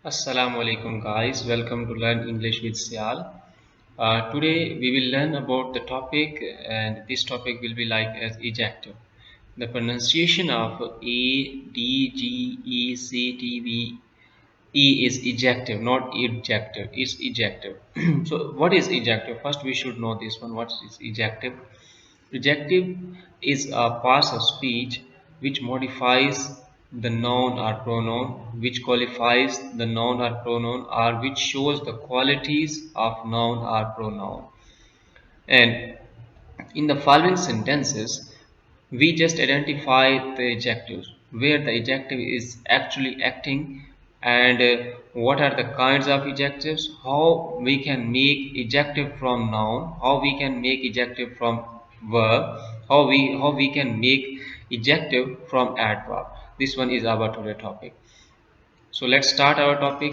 Assalamu alaikum guys, welcome to Learn English with Syal. Today we will learn about the topic, and this topic will be like as adjective. The pronunciation of A, D, G, E, C, T, V, E is ejective, not adjective. It's ejective. So what is ejective? First we should know this one. What is ejective? Adjective is a part of speech which modifies the noun or pronoun, which qualifies the noun or pronoun, or which shows the qualities of noun or pronoun. And in the following sentences, we just identify the adjectives, where the adjective is actually acting, and what are the kinds of adjectives, how we can make adjective from noun, how we can make adjective from verb, how we can make adjective from adverb. This one is our today topic. So let's start our topic.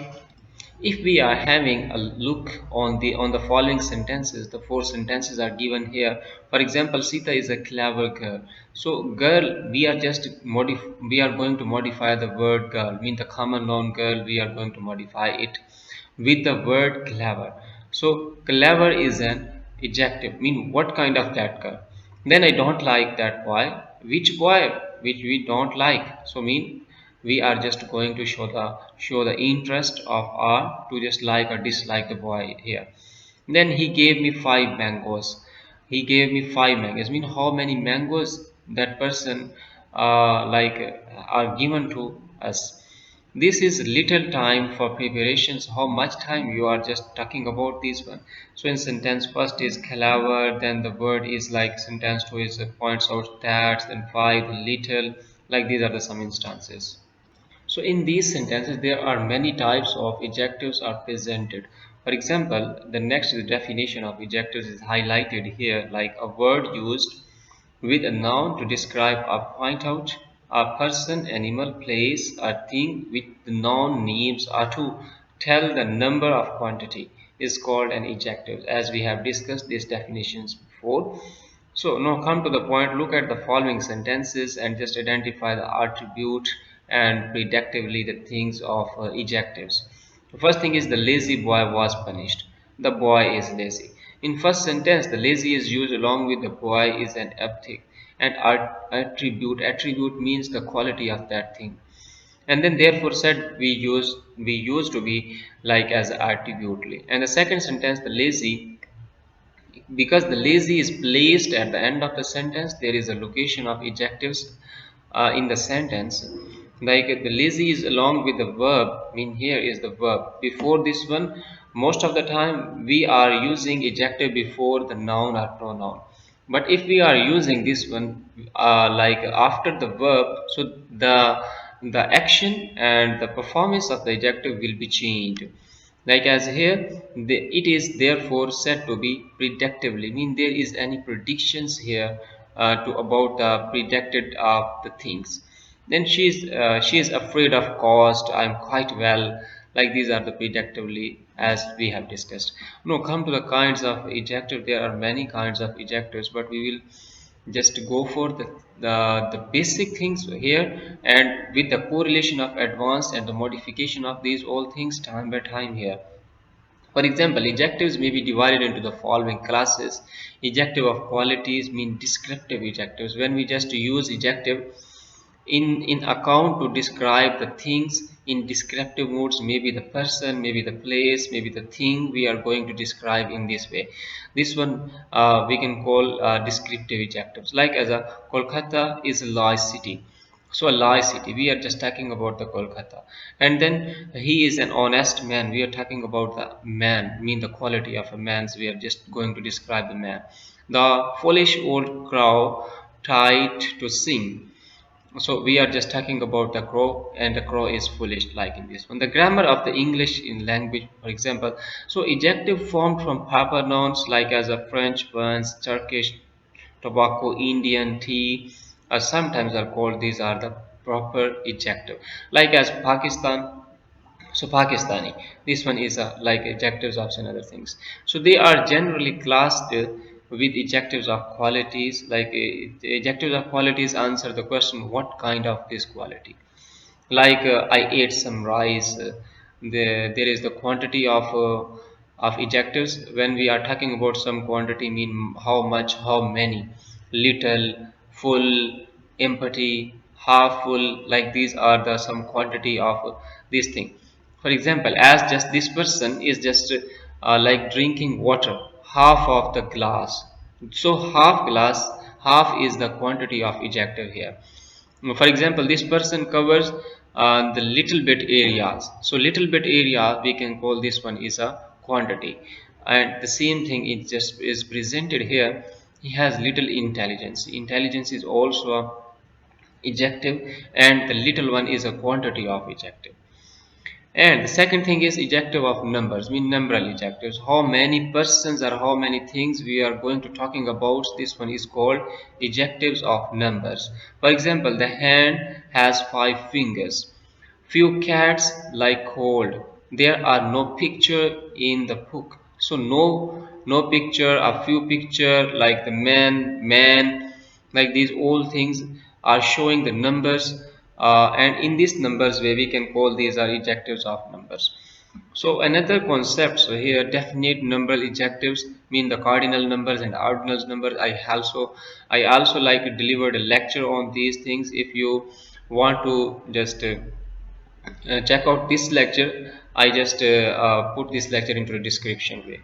If we are having a look on the following sentences, the four sentences are given here. For example, Sita is a clever girl. So girl, we are going to modify the word girl, mean the common noun girl, we are going to modify it with the word clever. So clever is an adjective, mean what kind of that girl. Then I don't like that boy. Which boy? Which we don't like. So mean we are just going to show the interest of R to just like or dislike the boy here. Then he gave me five mangoes. He gave me five mangoes. Mean how many mangoes that person are given to us. This is little time for preparations. How much time you are just talking about this one. So in sentence first is clever, then the word is like sentence two is points out that, then five little, like these are the some instances. So in these sentences, there are many types of adjectives are presented. For example, the next definition of adjectives is highlighted here, like a word used with a noun to describe or point out a person, animal, place, or thing with the noun names or to tell the number of quantity is called an adjective, as we have discussed these definitions before. So now come to the point, look at the following sentences and just identify the attribute and predictively the things of adjectives. The first thing is the lazy boy was punished. The boy is lazy. In first sentence, the lazy is used along with the boy is an adjective, and attribute means the quality of that thing. And then therefore said we used to be like as attributely. And the second sentence, the lazy, because the lazy is placed at the end of the sentence, there is a location of adjectives in the sentence, like the lazy is along with the verb, mean here is the verb before this one. Most of the time we are using adjective before the noun or pronoun, but if we are using this one like after the verb, so the action and the performance of the adjective will be changed. Like as here, it is therefore said to be predictively, mean there is any predictions here to about the predicted of the things. Then she is afraid of cost. I'm quite well. Like these are the predictively as we have discussed. Now come to the kinds of adjective. There are many kinds of adjectives, but we will just go for the basic things here, and with the correlation of advanced and the modification of these all things time by time here. For example, adjectives may be divided into the following classes. Adjective of qualities mean descriptive adjectives. When we just use adjective in account to describe the things in descriptive modes, maybe the person, maybe the place, maybe the thing we are going to describe in this way. This one we can call descriptive adjectives. Like as a Kolkata is a large city. So a lie city, we are just talking about the Kolkata. And then he is an honest man, we are talking about the man, mean the quality of a man's, we are just going to describe the man. The foolish old crow tried to sing, so we are just talking about the crow, and the crow is foolish, like in this one. The grammar of the English in language, for example. So adjective formed from proper nouns like as a French buns, Turkish tobacco, Indian tea, or sometimes are called, these are the proper adjective. Like as Pakistan, so Pakistani, this one is like adjectives of and other things. So they are generally classed with adjectives of qualities, like the adjectives of qualities answer the question what kind of this quality. Like I ate some rice, there is the quantity of adjectives. When we are talking about some quantity, mean how much, how many, little, full, empty, half full. Like these are the some quantity of this thing. For example, as just this person is just like drinking water, half of the glass. So half glass, half is the quantity of adjective here. For example, this person covers the little bit areas. So little bit area, we can call this one is a quantity. And the same thing is just is presented here. He has little intelligence. Intelligence is also a adjective, and the little one is a quantity of adjective. And the second thing is adjective of numbers, mean numeral adjectives. How many persons or how many things we are going to talking about. This one is called adjectives of numbers. For example, the hand has 5 fingers. Few cats like cold. There are no picture in the book. So no picture, a few picture like the man, like these all things are showing the numbers, and in these numbers where we can call these are adjectives of numbers. So another concept, so here definite numeral adjectives mean the cardinal numbers and ordinal numbers. I also like delivered a lecture on these things. If you want to just check out this lecture, I just put this lecture into the description way.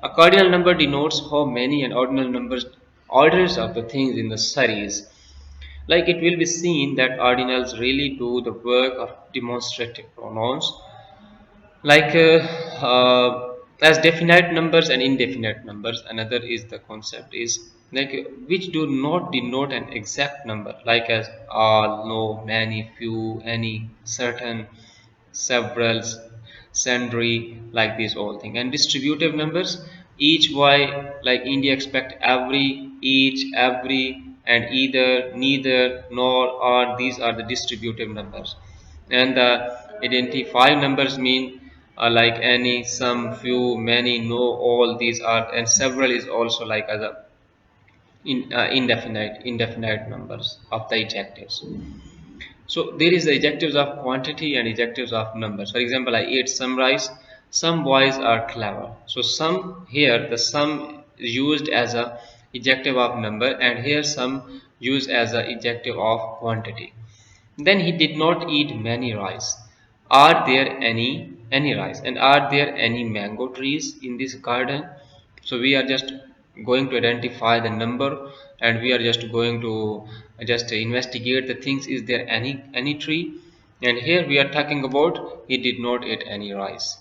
A cardinal number denotes how many, and ordinal numbers orders of the things in the series. Like it will be seen that ordinals really do the work of demonstrative pronouns, like as definite numbers and indefinite numbers. Another is the concept is like which do not denote an exact number, like as all, no, many, few, any, certain, several, sundry, like this whole thing. And distributive numbers, each, y, like India expect every, each, every, and either, neither, nor, or, these are the distributive numbers. And the identify numbers mean like any, some, few, many, no, all, these are. And several is also like other indefinite numbers of the adjectives. So there is the adjectives of quantity and adjectives of numbers. For example, I ate some rice. Some boys are clever. So some, here the some is used as a adjective of number, and here some used as a adjective of quantity. Then he did not eat many rice. Are there any rice? And are there any mango trees in this garden? So we are just going to identify the number, and we are just going to just investigate the things. Is there any tree? And here we are talking about he did not eat any rice.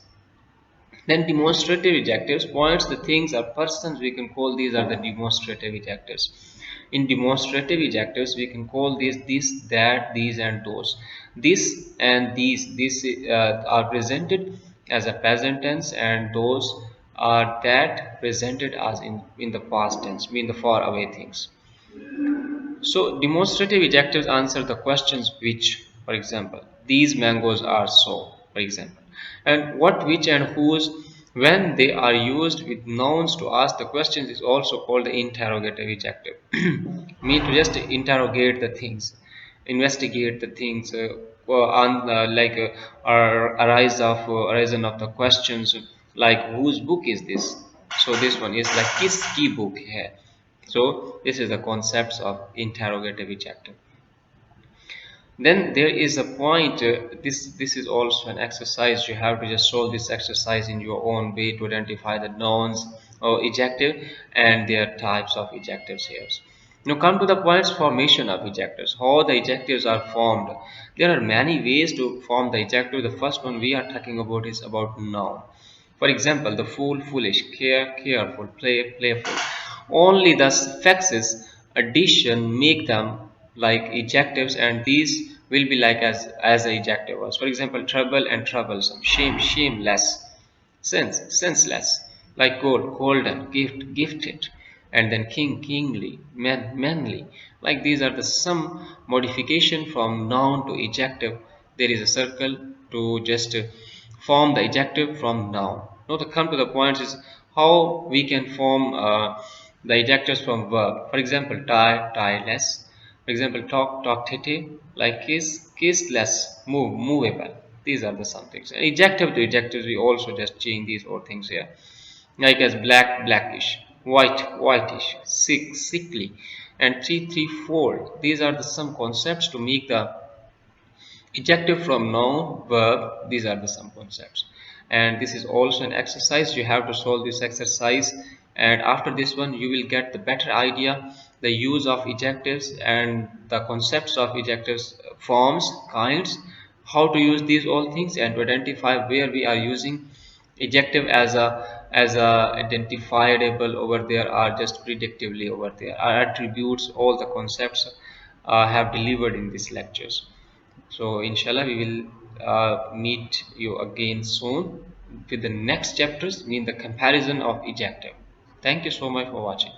Then demonstrative adjectives points the things or persons, we can call these are the demonstrative adjectives. In demonstrative adjectives, we can call these this, that, these, and those. This and these are presented as a present tense, and those are that presented as in the past tense, mean the far away things. So demonstrative adjectives answer the questions which, for example, these mangoes are so, for example, and what, which, and whose. When they are used with nouns to ask the questions is also called the interrogative adjective. Mean to just interrogate the things, investigate the things, on like arisen of the questions, like whose book is this? So this one is like kiski book here. So this is the concepts of interrogative adjective. Then there is a point, this is also an exercise. You have to just solve this exercise in your own way to identify the nouns or adjective and their types of adjectives here. Now come to the points formation of adjectives, how the adjectives are formed. There are many ways to form the adjective. The first one we are talking about is about noun. For example, the fool, foolish, care, careful, play, playful. Only the suffixes addition make them like adjectives, and these will be like as adjective words. For example, trouble and troublesome, shame, shameless, senseless, like gold, golden, gifted, and then king, kingly, manly. Like these are the some modification from noun to adjective. There is a circle to just form the adjective from noun. Now to come to the points is how we can form the adjectives from verb. For example, tie, tieless. For example, talk, talkative, like kiss, kissless, move, movable. These are the some things. And adjective to adjectives, we also just change these all things here, like as black, blackish, white, whitish, sick, sickly, and 334. These are the some concepts to make the adjective from noun, verb. These are the some concepts, and this is also an exercise. You have to solve this exercise, and after this one you will get the better idea the use of adjectives and the concepts of adjectives, forms, kinds, how to use these all things, and to identify where we are using adjective as a identifiable over there, or just predictively over there, our attributes. All the concepts have delivered in these lectures. So, inshallah, we will meet you again soon with the next chapters, mean the comparison of adjective. Thank you so much for watching.